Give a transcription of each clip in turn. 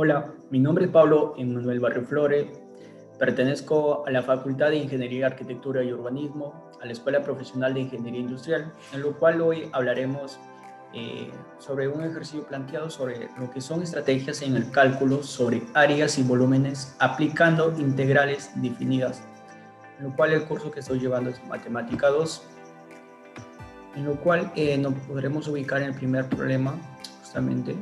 Hola, mi nombre es Pablo Emanuel Barrio Flores, pertenezco a la Facultad de Ingeniería, Arquitectura y Urbanismo, a la Escuela Profesional de Ingeniería Industrial, en lo cual hoy hablaremos sobre un ejercicio planteado sobre lo que son estrategias en el cálculo sobre áreas y volúmenes aplicando integrales definidas, en lo cual el curso que estoy llevando es Matemática 2, en lo cual nos podremos ubicar en el primer problema, justamente,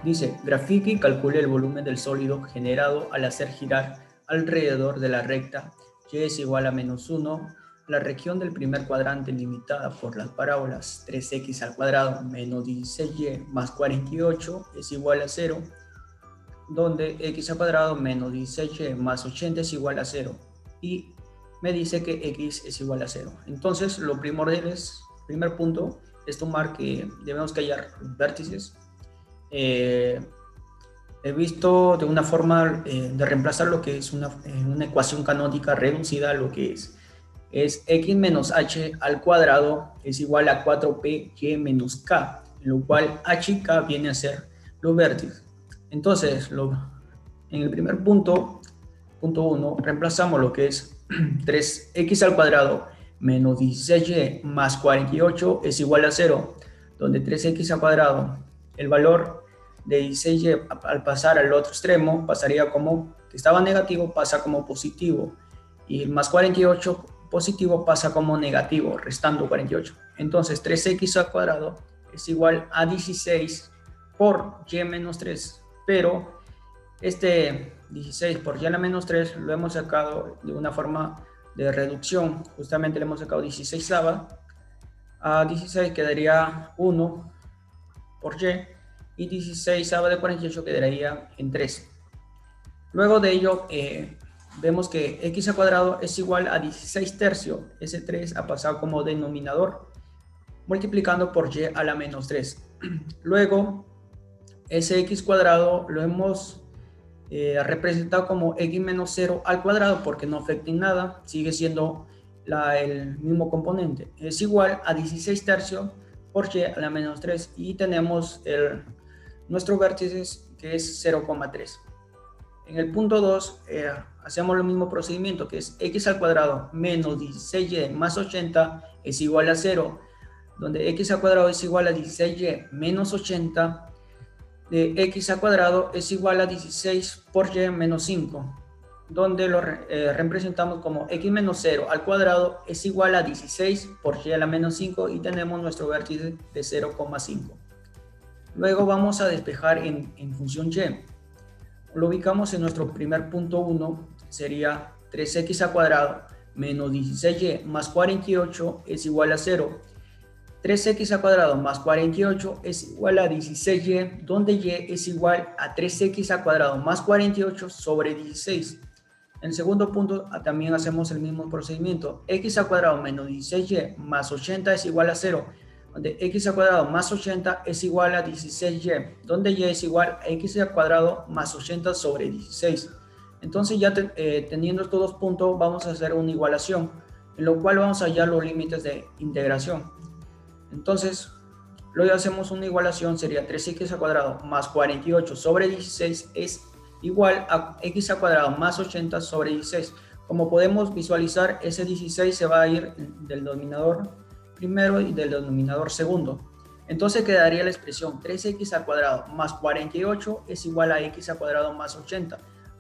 dice, grafique y calcule el volumen del sólido generado al hacer girar alrededor de la recta y es igual a -1, la región del primer cuadrante limitada por las parábolas 3x al cuadrado menos 16y más 48 es igual a 0, donde x al cuadrado menos 16y más 80 es igual a 0, y me dice que x es igual a 0. Entonces, lo primordial es, primer punto, es tomar que debemos hallar los vértices. He visto de una forma de reemplazar lo que es una ecuación canónica reducida a lo que es x menos h al cuadrado es igual a 4p y menos k, en lo cual h y k viene a ser los vértices. Entonces, en el primer punto 1, reemplazamos lo que es 3x al cuadrado menos 16y más 48 es igual a 0, donde 3x al cuadrado, el valor de 16y al pasar al otro extremo pasaría como, que estaba negativo, pasa como positivo, y el más 48 positivo pasa como negativo, restando 48. Entonces 3x al cuadrado es igual a 16 por y menos 3, pero este 16 por y a la menos 3 lo hemos sacado de una forma de reducción. Justamente le hemos sacado 16 a 16 quedaría 1 por y 16 de 48 quedaría en 3. Luego de ello vemos que x al cuadrado es igual a 16 tercios. Ese 3 ha pasado como denominador multiplicando por y a la menos 3. Luego ese x cuadrado lo hemos representado como x menos 0 al cuadrado porque no afecta en nada, sigue siendo el mismo componente. Es igual a 16 tercios por y a la menos 3 y tenemos nuestro vértice que es 0,3. En el punto 2 hacemos el mismo procedimiento que es x al cuadrado menos 16y más 80 es igual a 0, donde x al cuadrado es igual a 16y menos 80 de x al cuadrado es igual a 16 por y menos 5, donde lo representamos como x menos 0 al cuadrado es igual a 16 por y a la menos 5 y tenemos nuestro vértice de 0,5. Luego vamos a despejar en función y. Lo ubicamos en nuestro primer punto 1, sería 3x al cuadrado menos 16y más 48 es igual a 0. 3x al cuadrado más 48 es igual a 16y, donde y es igual a 3x al cuadrado más 48 sobre 16. En el segundo punto también hacemos el mismo procedimiento. X al cuadrado menos 16y más 80 es igual a 0, donde x al cuadrado más 80 es igual a 16y, donde y es igual a x al cuadrado más 80 sobre 16. Entonces ya teniendo estos dos puntos vamos a hacer una igualación, en lo cual vamos a hallar los límites de integración. Entonces, luego hacemos una igualación, sería 3x al cuadrado más 48 sobre 16 es igual a x al cuadrado más 80 sobre 16. Como podemos visualizar, ese 16 se va a ir del denominador primero y del denominador segundo. Entonces quedaría la expresión 3x al cuadrado más 48 es igual a x al cuadrado más 80,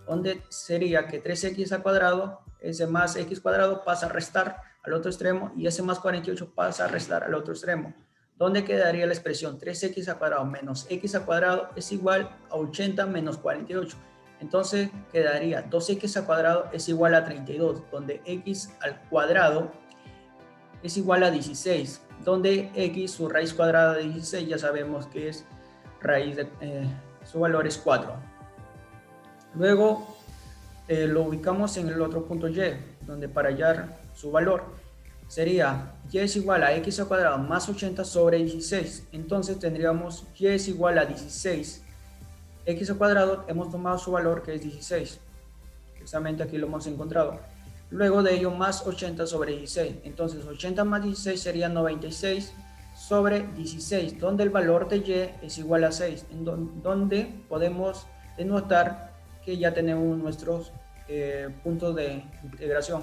donde sería que 3x al cuadrado, ese más x cuadrado pasa a restar al otro extremo y ese más 48 pasa a restar al otro extremo, donde quedaría la expresión 3x al cuadrado menos x al cuadrado es igual a 80 menos 48. Entonces quedaría 2x al cuadrado es igual a 32, donde x al cuadrado es igual a 16, donde x, su raíz cuadrada de 16, ya sabemos que es raíz de, su valor es 4. Luego lo ubicamos en el otro punto y, donde para hallar su valor sería y es igual a x al cuadrado más 80 sobre 16. Entonces tendríamos y es igual a 16. X al cuadrado hemos tomado su valor que es 16. Justamente aquí lo hemos encontrado. Luego de ello más 80 sobre 16. Entonces 80 más 16 sería 96 sobre 16, donde el valor de y es igual a 6, donde podemos denotar que ya tenemos nuestros puntos de integración.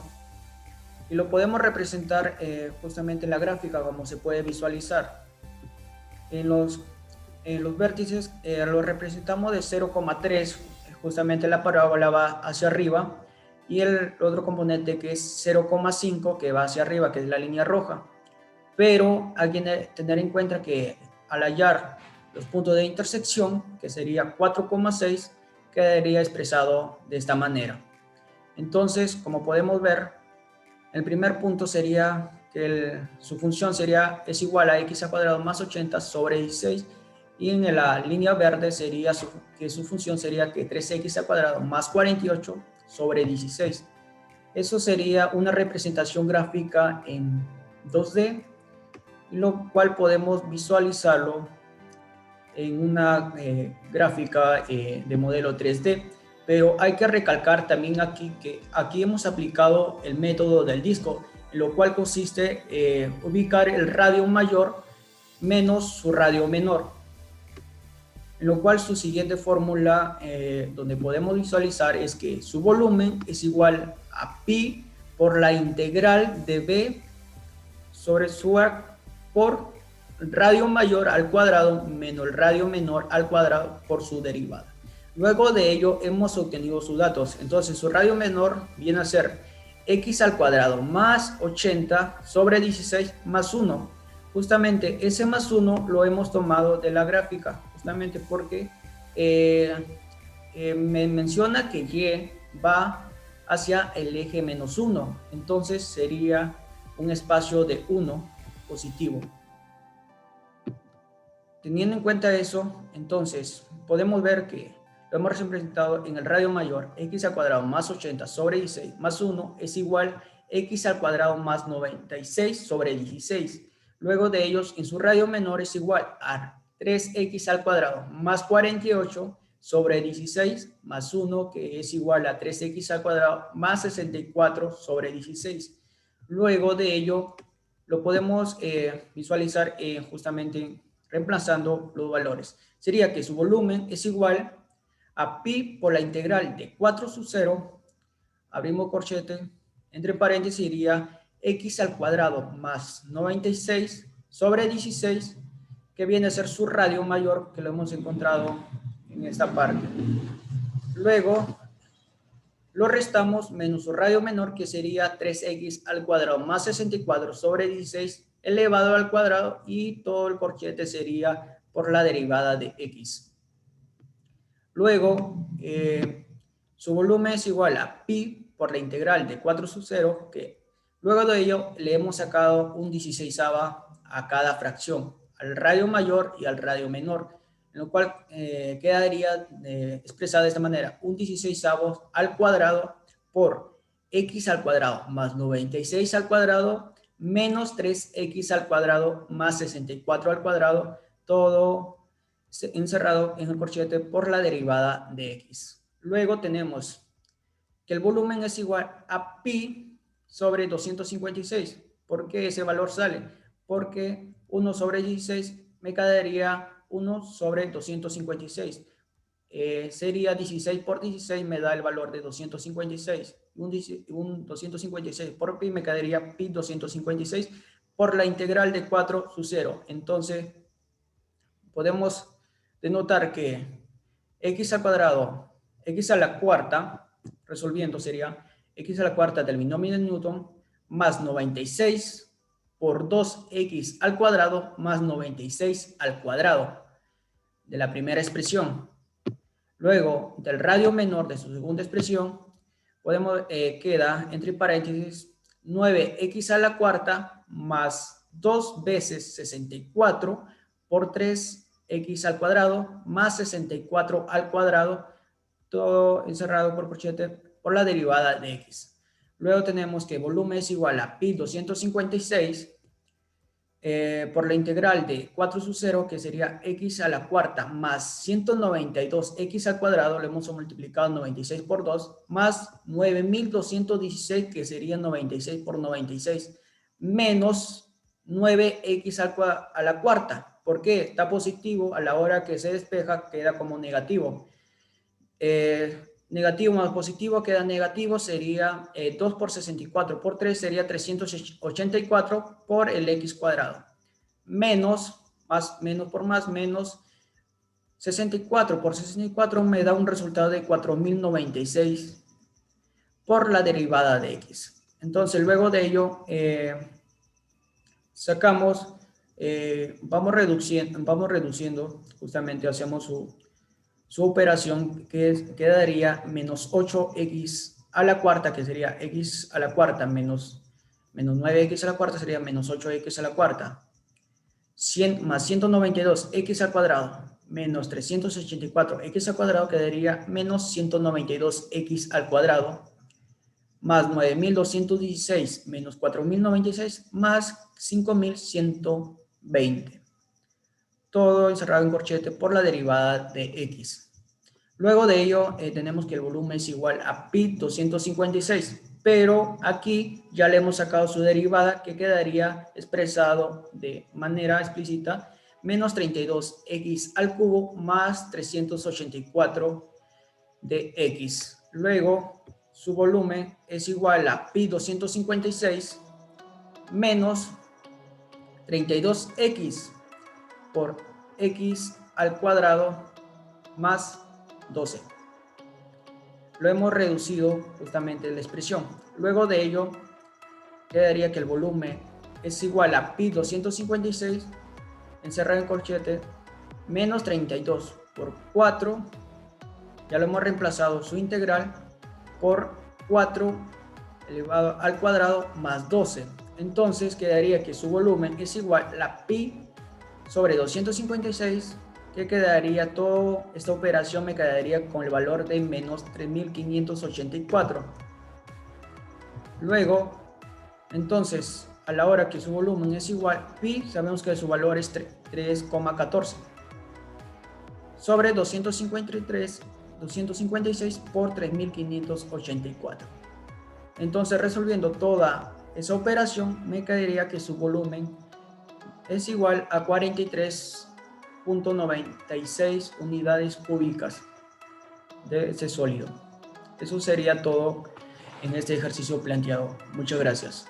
Y lo podemos representar justamente en la gráfica, como se puede visualizar. En los vértices lo representamos de 0,3, justamente la parábola va hacia arriba, y el otro componente que es 0,5 que va hacia arriba, que es la línea roja. Pero hay que tener en cuenta que al hallar los puntos de intersección, que sería 4,6, quedaría expresado de esta manera. Entonces, como podemos ver, el primer punto sería que su función es igual a x al cuadrado más 80 sobre 16, y en la línea verde sería que su función sería que 3x al cuadrado más 48 sobre 16. Eso sería una representación gráfica en 2D, lo cual podemos visualizarlo en una gráfica de modelo 3D. Pero hay que recalcar también aquí que aquí hemos aplicado el método del disco, en lo cual consiste en ubicar el radio mayor menos su radio menor, en lo cual su siguiente fórmula donde podemos visualizar es que su volumen es igual a pi por la integral de b sobre su a por radio mayor al cuadrado menos el radio menor al cuadrado por su derivada. Luego de ello hemos obtenido sus datos. Entonces su radio menor viene a ser x al cuadrado más 80 sobre 16 más 1. Justamente ese más 1 lo hemos tomado de la gráfica, justamente porque me menciona que y va hacia el eje menos 1. Entonces sería un espacio de 1 positivo. Teniendo en cuenta eso, entonces podemos ver que lo hemos representado en el radio mayor, x al cuadrado más 80 sobre 16 más 1 es igual a x al cuadrado más 96 sobre 16. Luego de ellos, en su radio menor es igual a 3x al cuadrado más 48 sobre 16 más 1, que es igual a 3x al cuadrado más 64 sobre 16. Luego de ello, lo podemos visualizar justamente reemplazando los valores. Sería que su volumen es igual a pi por la integral de 4 sub 0, abrimos corchete, entre paréntesis iría x al cuadrado más 96 sobre 16, que viene a ser su radio mayor, que lo hemos encontrado en esta parte. Luego lo restamos menos su radio menor, que sería 3x al cuadrado más 64 sobre 16 elevado al cuadrado, y todo el corchete sería por la derivada de x. Luego, su volumen es igual a pi por la integral de 4 sub 0, que luego de ello le hemos sacado un 16ava a cada fracción, al radio mayor y al radio menor, en lo cual quedaría expresada de esta manera: un 16avo al cuadrado por x al cuadrado más 96 al cuadrado menos 3x al cuadrado más 64 al cuadrado, todo encerrado en el corchete por la derivada de x. Luego tenemos que el volumen es igual a pi sobre 256. ¿Por qué ese valor sale? Porque 1 sobre 16 me quedaría 1 sobre 256. Sería 16 por 16, me da el valor de 256. Un 256 por pi me quedaría pi 256 por la integral de 4 sub 0. Entonces, podemos denotar que x al cuadrado, x a la cuarta, resolviendo sería x a la cuarta del binomio de Newton más 96 por 2x al cuadrado más 96 al cuadrado de la primera expresión. Luego, del radio menor de su segunda expresión, queda entre paréntesis 9x a la cuarta más 2 veces 64 por 3x al cuadrado más 64 al cuadrado, todo encerrado por corchete por la derivada de x. Luego tenemos que volumen es igual a pi 256 por la integral de 4 sub 0, que sería x a la cuarta más 192x al cuadrado, lo hemos multiplicado 96 por 2, más 9216, que sería 96 por 96, menos 9x a la cuarta. ¿Por qué? Está positivo, a la hora que se despeja queda como negativo. Negativo más positivo queda negativo, sería 2 por 64 por 3 sería 384 por el x cuadrado. Menos por más, menos 64 por 64 me da un resultado de 4096 por la derivada de x. Entonces, luego de ello, sacamos, vamos reduciendo, justamente hacemos su operación, que quedaría menos 8x a la cuarta, que sería x a la cuarta, menos 9x a la cuarta sería menos 8x a la cuarta, 100 más 192x al cuadrado, menos 384x al cuadrado, quedaría menos 192x al cuadrado, más 9216 menos 4096 más 5120. Todo encerrado en corchete por la derivada de x. Luego de ello, tenemos que el volumen es igual a pi 256, pero aquí ya le hemos sacado su derivada, que quedaría expresado de manera explícita, menos 32x al cubo más 384 de x. Luego, su volumen es igual a pi 256 menos 32x por x al cuadrado más 12. Lo hemos reducido justamente la expresión. Luego de ello, quedaría que el volumen es igual a pi 256 encerrado en corchete menos 32 por 4. Ya lo hemos reemplazado su integral por 4 elevado al cuadrado más 12. Entonces quedaría que su volumen es igual a pi sobre 256, que quedaría toda esta operación, me quedaría con el valor de menos 3584. Luego, entonces, a la hora que su volumen es igual, pi, sabemos que su valor es 3,14 sobre 256 por 3584. Entonces, resolviendo toda esa operación, me quedaría que su volumen es igual a 43.96 unidades cúbicas de ese sólido. Eso sería todo en este ejercicio planteado. Muchas gracias.